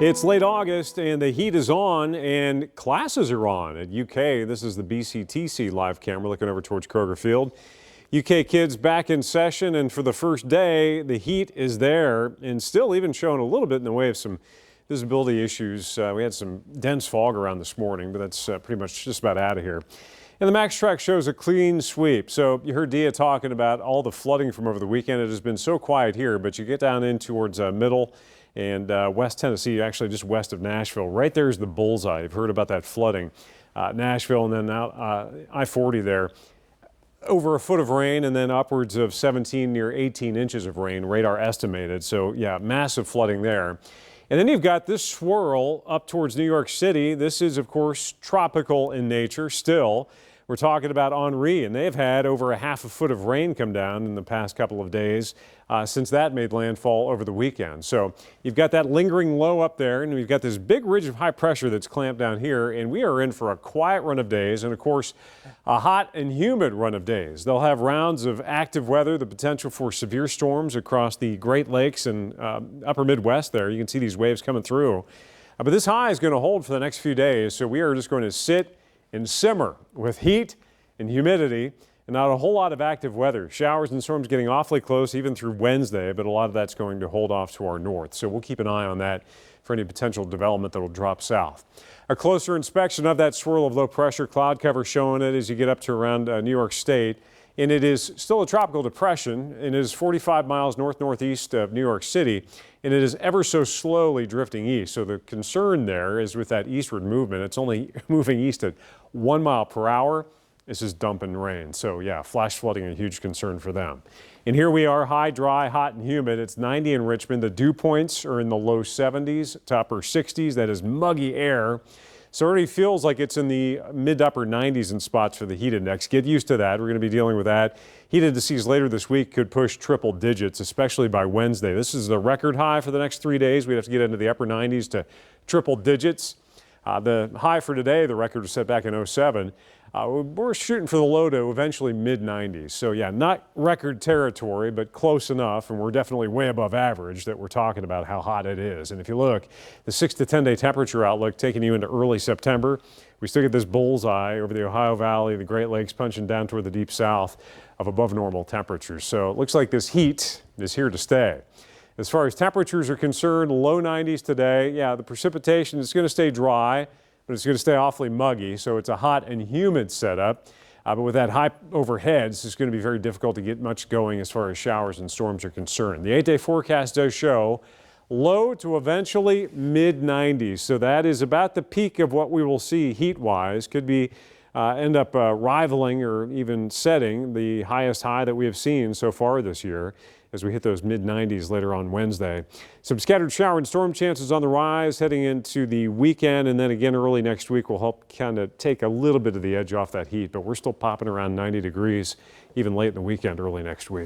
It's late August and the heat is on and classes are on at UK. This is the BCTC live camera looking over towards Kroger Field. UK kids back in session, and for the first day, the heat is there and still even showing a little bit in the way of some visibility issues. We had some dense fog around this morning, but that's pretty much just about out of here. And the Max Track shows a clean sweep. So you heard Dia talking about all the flooding from over the weekend. It has been so quiet here, but you get down in towards middle and West Tennessee, actually just west of Nashville. Right there is the bullseye. You've heard about that flooding. Nashville and then out I-40 there. Over a foot of rain and then upwards of 17 near 18 inches of rain, radar estimated. So yeah, massive flooding there. And then you've got this swirl up towards New York City. This is, of course, tropical in nature still. We're talking about Henri, and they've had over a half a foot of rain come down in the past couple of days since that made landfall over the weekend. So you've got that lingering low up there, and we've got this big ridge of high pressure that's clamped down here, and we are in for a quiet run of days and, of course, a hot and humid run of days. They'll have rounds of active weather, the potential for severe storms across the Great Lakes and upper Midwest there. You can see these waves coming through. But this high is going to hold for the next few days, so we are just going to sit and simmer with heat and humidity and not a whole lot of active weather. Showers and storms getting awfully close even through Wednesday, but a lot of that's going to hold off to our north. So we'll keep an eye on that for any potential development that will drop south. A closer inspection of that swirl of low pressure cloud cover showing it as you get up to around New York State. And it is still a tropical depression, and it is 45 miles north-northeast of New York City, and it is ever so slowly drifting east. So the concern there is with that eastward movement. It's only moving east at 1 mile per hour. This is dumping rain. So yeah, flash flooding a huge concern for them. And here we are, high, dry, hot, and humid. It's 90 in Richmond. The dew points are in the low 70s to upper 60s. That is muggy air. So it already feels like it's in the mid to upper 90s in spots for the heat index. Get used to that. We're going to be dealing with that. Heat indices later this week could push triple digits, especially by Wednesday. This is the record high for the next 3 days. We'd have to get into the upper 90s to triple digits. The high for today, the record was set back in 07. We're shooting for the low to eventually mid-90s. So yeah, not record territory, but close enough. And we're definitely way above average that we're talking about how hot it is. And if you look, the 6 to 10 day temperature outlook taking you into early September, we still get this bullseye over the Ohio Valley, the Great Lakes punching down toward the deep south of above normal temperatures. So it looks like this heat is here to stay. As far as temperatures are concerned, low 90s today. Yeah, the precipitation is going to stay dry, but it's going to stay awfully muggy. So it's a hot and humid setup. But with that high overheads, it's going to be very difficult to get much going as far as showers and storms are concerned. The 8-day forecast does show low to eventually mid-90s. So that is about the peak of what we will see heat-wise. Could be end up rivaling or even setting the highest high that we have seen so far this year as we hit those mid-90s later on Wednesday. Some scattered shower and storm chances on the rise heading into the weekend, and then again early next week will help kind of take a little bit of the edge off that heat, but we're still popping around 90 degrees even late in the weekend early next week.